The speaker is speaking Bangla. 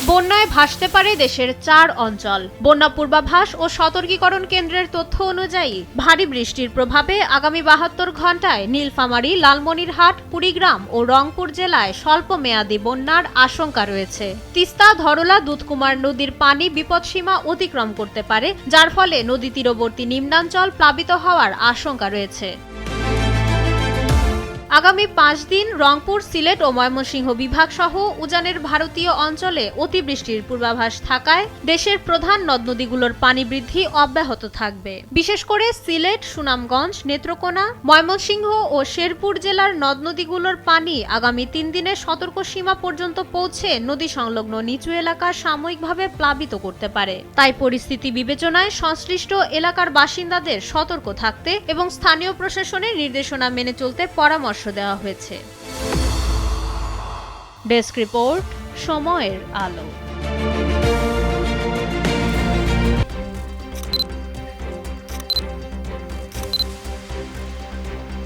বন্যায় ভাসতে পারে দেশের ৪ অঞ্চল। বন্যা পূর্বাভাস ও সতর্কীকরণ কেন্দ্রের তথ্য অনুযায়ী ভারী বৃষ্টির প্রভাবে আগামী ৭২ ঘণ্টায় নীলফামারী, লালমনিরহাট, কুড়িগ্রাম ও রংপুর জেলায় স্বল্প মেয়াদী বন্যার আশঙ্কা রয়েছে। তিস্তা, ধরলা, দুধকুমার নদীর পানি বিপদসীমা অতিক্রম করতে পারে, যার ফলে নদী তীরবর্তী নিম্নাঞ্চল প্লাবিত হওয়ার আশঙ্কা রয়েছে। আগামী ৫ দিন রংপুর, সিলেট ও ময়মনসিংহ বিভাগ সহ উজানের ভারতীয় অঞ্চলে অতিবৃষ্টির পূর্বাভাস থাকায় দেশের প্রধান নদ-নদীগুলোর পানি বৃদ্ধি অব্যাহত থাকবে। বিশেষ করে সিলেট, সুনামগঞ্জ, নেত্রকোনা, ময়মনসিংহ ও শেরপুর জেলার নদ-নদীগুলোর পানি আগামী ৩ দিনে সতর্ক সীমা পর্যন্ত পৌঁছে নদী সংলগ্ন নিচু এলাকা সাময়িকভাবে প্লাবিত করতে পারে। তাই পরিস্থিতি বিবেচনায় সংশ্লিষ্ট এলাকার বাসিন্দাদের সতর্ক থাকতে এবং স্থানীয় প্রশাসনের নির্দেশনা মেনে চলতে পরামর্শ দেওয়া হয়েছে। ডেস্ক রিপোর্ট, সময়ের আলো।